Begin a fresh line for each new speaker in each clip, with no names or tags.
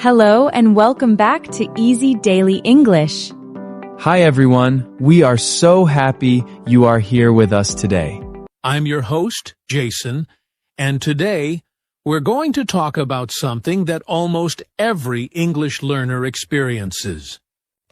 Hello and welcome back to Easy Daily English.
Hi everyone, we are so happy you are here with us today.
I'm your host, Jason, and today we're going to talk about something that almost every English learner experiences.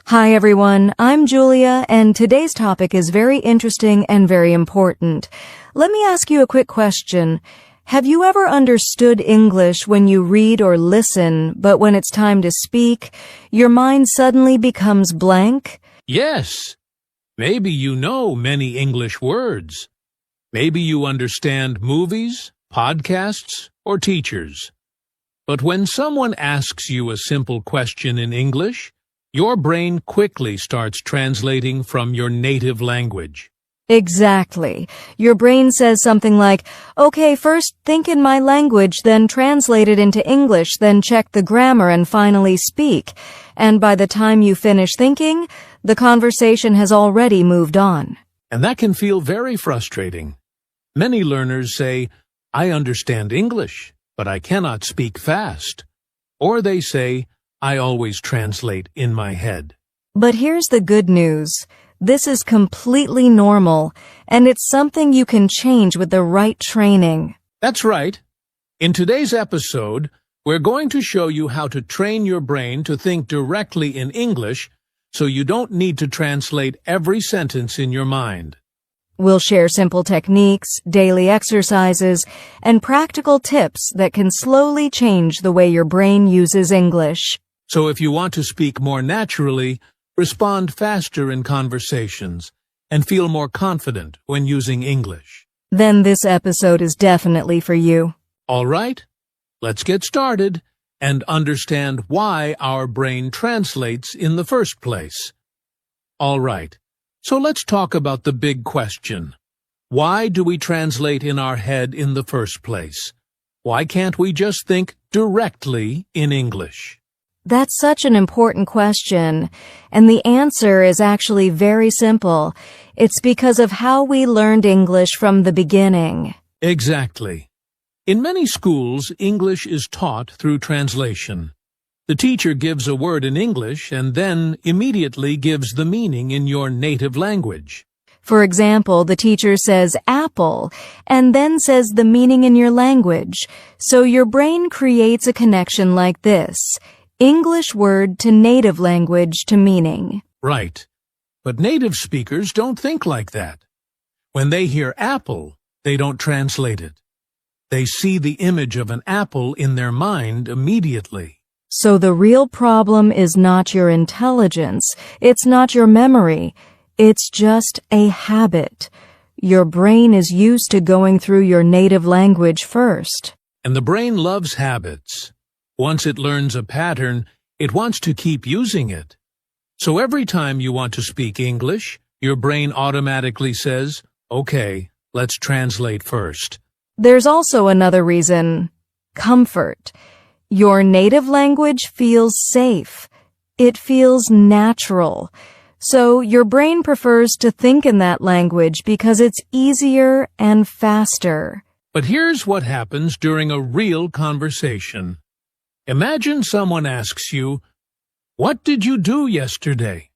Hi everyone, I'm Julia, and today's topic is very interesting and very important. Let me ask you a quick question. Have you ever understood English when you read or listen, but when it's time to speak, your mind suddenly becomes blank?
Yes, maybe you know many English words. Maybe you understand movies, podcasts, or teachers. But when someone asks you a simple question in English, your brain quickly starts translating from your native language.
Exactly. Your brain says something like, okay, first think in my language, then translate it into English, then check the grammar and finally speak. And by the time you finish thinking, the conversation has already moved on.
And that can feel very frustrating. Many learners say, I understand English, but I cannot speak fast. Or they say, I always translate in my head.
But here's the good news. This is completely normal, and it's something you can change with the right training.
That's right. In today's episode, we're going to show you how to train your brain to think directly in English so you don't need to translate every sentence in your mind.
We'll share simple techniques, daily exercises, and practical tips that can slowly change the way your brain uses English.
So if you want to speak more naturally, respond faster in conversations, and feel more confident when using English,
then this episode is definitely for you.
All right, let's get started and understand why our brain translates in the first place. All right, so let's talk about the big question. Why do we translate in our head in the first place? Why can't we just think directly in English?
That's such an important question, and the answer is actually very simple. It's because of how we learned English from the beginning.
Exactly. In many schools, English is taught through translation. The teacher gives a word in English and then immediately gives the meaning in your native language.
For example, the teacher says apple and then says the meaning in your language. So your brain creates a connection like this. English word to native language to meaning.
Right. But native speakers don't think like that. When they hear apple, they don't translate it. They see the image of an apple in their mind immediately.
So the real problem is not your intelligence. It's not your memory. It's just a habit. Your brain is used to going through your native language first.
And the brain loves habits. Once it learns a pattern, it wants to keep using it. So every time you want to speak English, your brain automatically says, okay, let's translate first.
There's also another reason. Comfort. Your native language feels safe. It feels natural. So your brain prefers to think in that language because it's easier and faster.
But here's what happens during a real conversation. Imagine someone asks you, what did you do yesterday?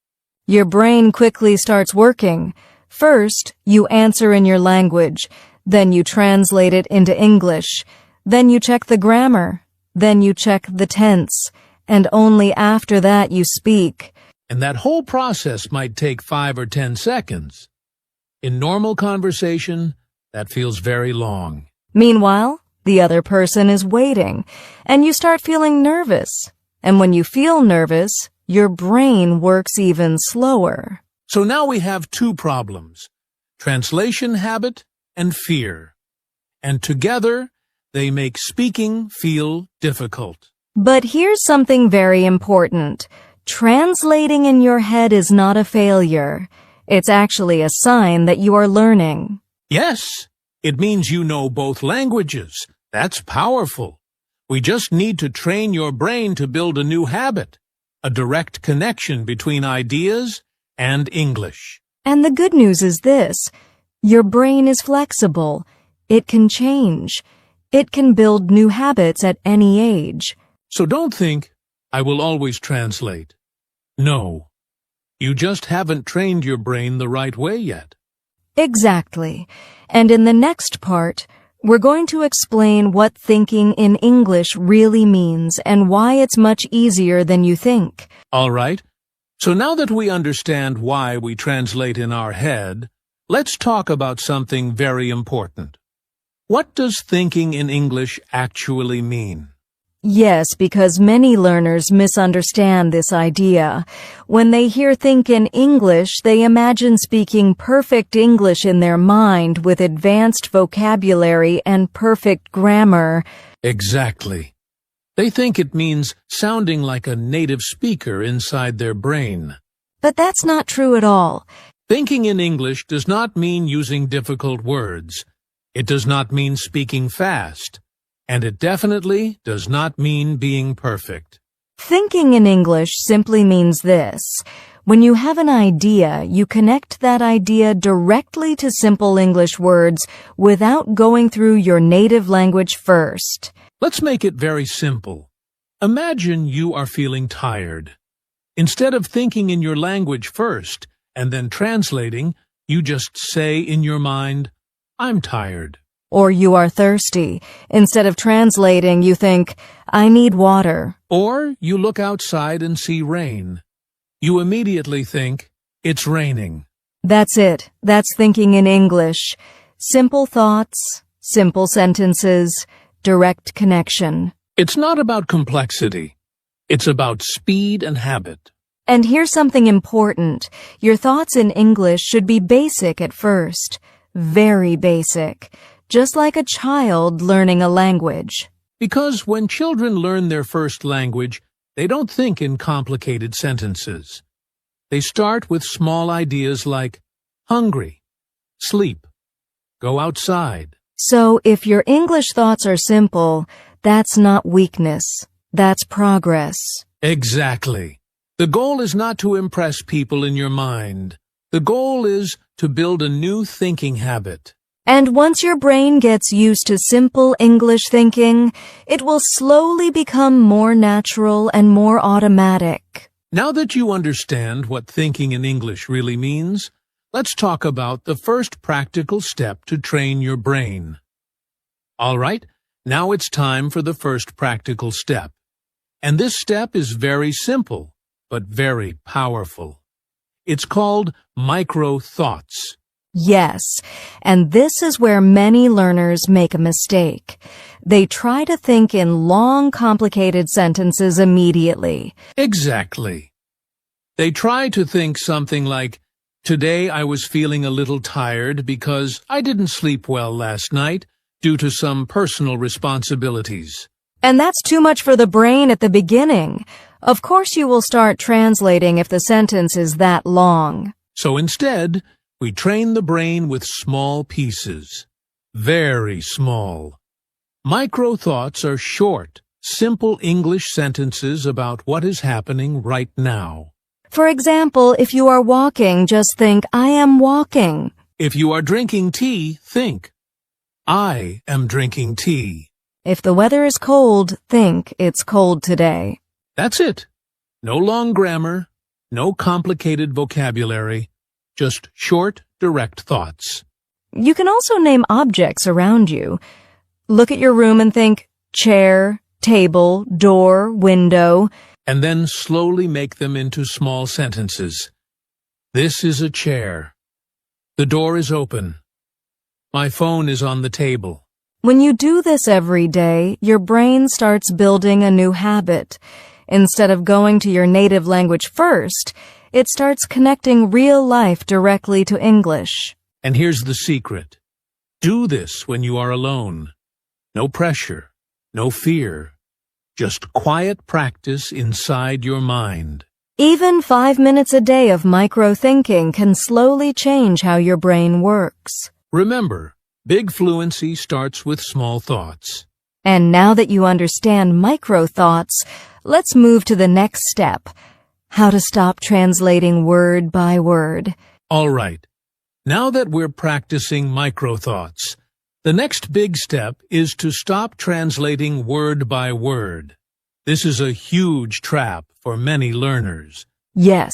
Your brain quickly starts working. First, you answer in your language. Then you translate it into English. Then you check the grammar. Then you check the tense. And only after that you speak.
And that whole process might take 5 or 10 seconds. In normal conversation, that feels very long.
Meanwhile, the other person is waiting, and you start feeling nervous. And when you feel nervous, your brain works even slower.
So now we have two problems, translation habit and fear. And together, they make speaking feel difficult.
But here's something very important. Translating in your head is not a failure. It's actually a sign that you are learning.
Yes, it means you know both languages. That's powerful. We just need to train your brain to build a new habit, a direct connection between ideas and English.
And the good news is this. Your brain is flexible. It can change. It can build new habits at any age.
So don't think, I will always translate. No. You just haven't trained your brain the right way yet.
Exactly. And in the next part, we're going to explain what thinking in English really means and why it's much easier than you think.
All right. So now that we understand why we translate in our head, let's talk about something very important. What does thinking in English actually mean?
Yes, because many learners misunderstand this idea. When they hear think in English, they imagine speaking perfect English in their mind with advanced vocabulary and perfect grammar.
Exactly. They think it means sounding like a native speaker inside their brain.
But that's not true at all.
Thinking in English does not mean using difficult words. It does not mean speaking fast. And it definitely does not mean being perfect.
Thinking in English simply means this. When you have an idea, you connect that idea directly to simple English words without going through your native language first.
Let's make it very simple. Imagine you are feeling tired. Instead of thinking in your language first and then translating, you just say in your mind, I'm tired.
Or you are thirsty. Instead of translating, you think, I need water.
Or you look outside and see rain. You immediately think, it's raining.
That's it. That's thinking in English. Simple thoughts, simple sentences, direct connection.
It's not about complexity. It's about speed and habit.
And here's something important. Your thoughts in English should be basic at first. Very basic. Just like a child learning a language.
Because when children learn their first language, they don't think in complicated sentences. They start with small ideas like hungry, sleep, go outside.
So if your English thoughts are simple, that's not weakness. That's progress.
Exactly. The goal is not to impress people in your mind. The goal is to build a new thinking habit.
And once your brain gets used to simple English thinking, it will slowly become more natural and more automatic.
Now that you understand what thinking in English really means, let's talk about the first practical step to train your brain. All right, now it's time for the first practical step. And this step is very simple, but very powerful. It's called micro-thoughts.
Yes, and this is where many learners make a mistake. They try to think in long, complicated sentences immediately.
Exactly. They try to think something like, today I was feeling a little tired because I didn't sleep well last night due to some personal responsibilities.
And that's too much for the brain at the beginning. Of course you will start translating if the sentence is that long.
So instead, we train the brain with small pieces. Very small. Micro-thoughts are short, simple English sentences about what is happening right now.
For example, if you are walking, just think, I am walking.
If you are drinking tea, think, I am drinking tea.
If the weather is cold, think, it's cold today.
That's it. No long grammar, no complicated vocabulary. Just short, direct thoughts.
You can also name objects around you. Look at your room and think, chair, table, door, window.
And then slowly make them into small sentences. This is a chair. The door is open. My phone is on the table.
When you do this every day, your brain starts building a new habit. Instead of going to your native language first, it starts connecting real life directly to English.
And here's the secret. Do this when you are alone. No pressure, no fear. Just quiet practice inside your mind.
Even 5 minutes a day of micro-thinking can slowly change how your brain works.
Remember, big fluency starts with small thoughts.
And now that you understand micro-thoughts, let's move to the next step. How to stop translating word by word.
All right. Now that we're practicing micro-thoughts, the next big step is to stop translating word by word. This is a huge trap for many learners.
Yes,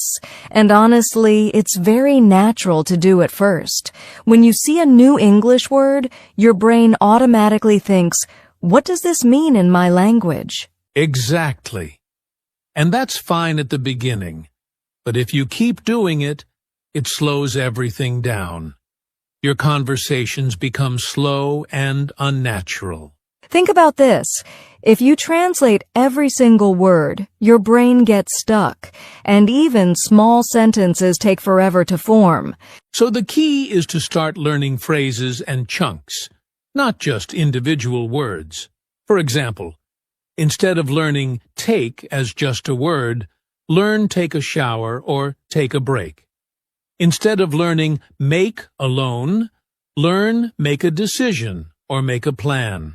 and honestly, it's very natural to do at first. When you see a new English word, your brain automatically thinks, what does this mean in my language?
Exactly. And that's fine at the beginning. But if you keep doing it, it slows everything down. Your conversations become slow and unnatural.
Think about this. If you translate every single word, your brain gets stuck, and even small sentences take forever to form.
So the key is to start learning phrases and chunks, not just individual words. For example, instead of learning take as just a word, learn take a shower or take a break. Instead of learning make alone, learn make a decision or make a plan.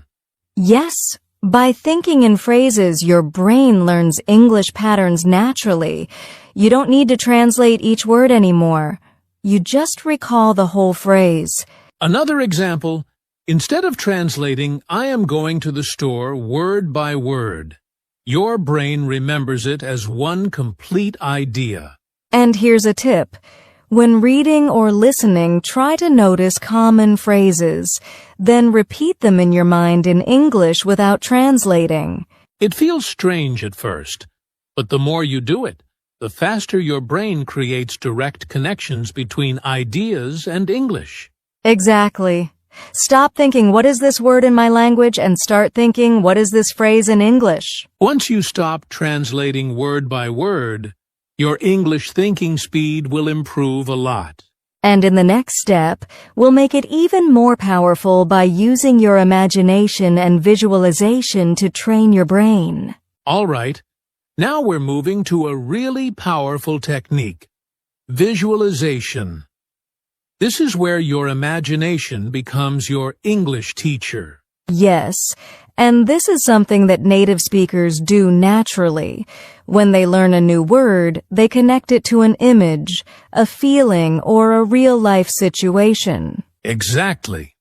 Yes, by thinking in phrases, your brain learns English patterns naturally. You don't need to translate each word anymore. You just recall the whole phrase.
Another example, instead of translating, I am going to the store word by word, your brain remembers it as one complete idea.
And here's a tip. When reading or listening, try to notice common phrases, then repeat them in your mind in English without translating.
It feels strange at first, but the more you do it, the faster your brain creates direct connections between ideas and English.
Exactly. Stop thinking, what is this word in my language, and start thinking, what is this phrase in English?
Once you stop translating word by word, your English thinking speed will improve a lot.
And in the next step, we'll make it even more powerful by using your imagination and visualization to train your brain.
All right, now we're moving to a really powerful technique, visualization. This is where your imagination becomes your English teacher.
Yes, and this is something that native speakers do naturally. When they learn a new word, they connect it to an image, a feeling, or a real-life situation.
Exactly.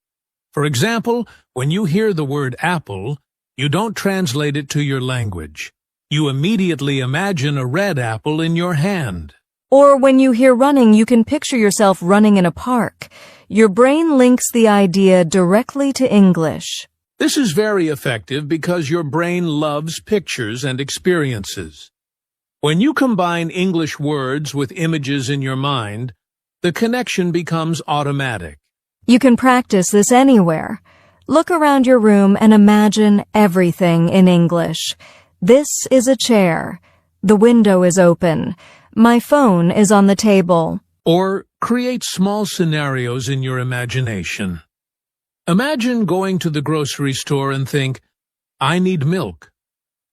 For example, when you hear the word apple, you don't translate it to your language. You immediately imagine a red apple in your hand.
Or when you hear running, you can picture yourself running in a park. Your brain links the idea directly to English.
This is very effective because your brain loves pictures and experiences. When you combine English words with images in your mind, the connection becomes automatic.
You can practice this anywhere. Look around your room and imagine everything in English. This is a chair. The window is open. My phone is on the table.
Or create small scenarios in your imagination. Imagine going to the grocery store and think, I need milk.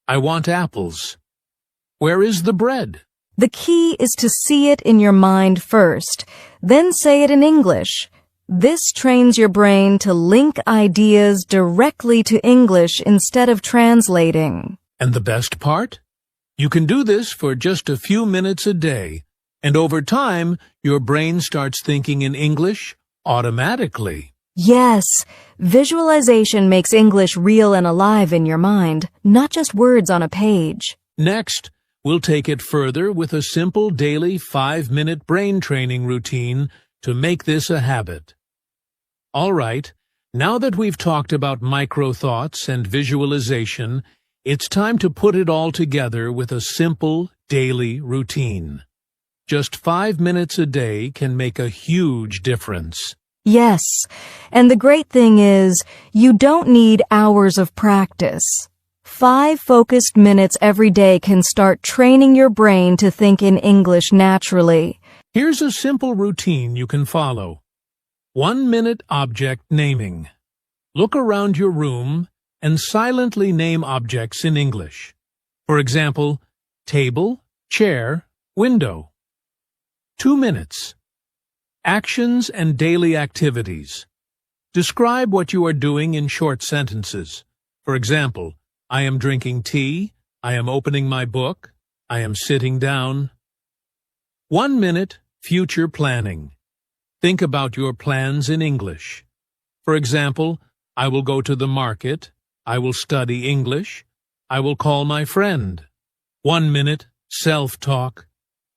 I want apples. Where is the bread?
The key is to see it in your mind first, then say it in English. This trains your brain to link ideas directly to English instead of translating.
And the best part? You can do this for just a few minutes a day, and over time, your brain starts thinking in English automatically.
Yes, visualization makes English real and alive in your mind, not just words on a page.
Next, we'll take it further with a simple daily 5-minute brain training routine to make this a habit. All right, now that we've talked about micro-thoughts and visualization, it's time to put it all together with a simple daily routine. Just 5 minutes a day can make a huge difference.
Yes, and the great thing is, you don't need hours of practice. 5 focused minutes every day can start training your brain to think in English naturally.
Here's a simple routine you can follow. 1-minute object naming. Look around your room and silently name objects in English. For example, table, chair, window. 2 minutes. Actions and daily activities. Describe what you are doing in short sentences. For example, I am drinking tea, I am opening my book, I am sitting down. 1 minute, future planning. Think about your plans in English. For example, I will go to the market, I will study English, I will call my friend. 1 minute, self-talk.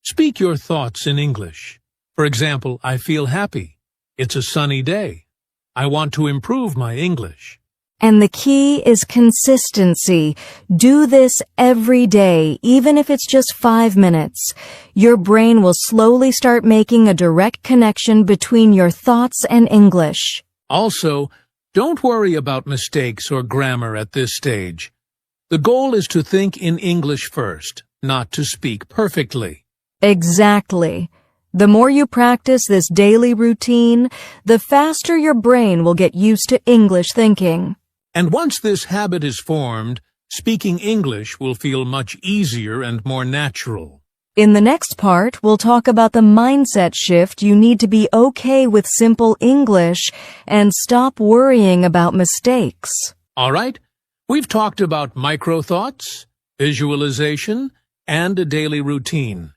Speak your thoughts in English. For example, I feel happy. It's a sunny day. I want to improve my English.
And the key is consistency. Do this every day, even if it's just 5 minutes. Your brain will slowly start making a direct connection between your thoughts and English.
Also, don't worry about mistakes or grammar at this stage. The goal is to think in English first, not to speak perfectly.
Exactly. The more you practice this daily routine, the faster your brain will get used to English thinking.
And once this habit is formed, speaking English will feel much easier and more natural.
In the next part, we'll talk about the mindset shift you need to be okay with simple English and stop worrying about mistakes.
All right, we've talked about micro-thoughts, visualization, and a daily routine.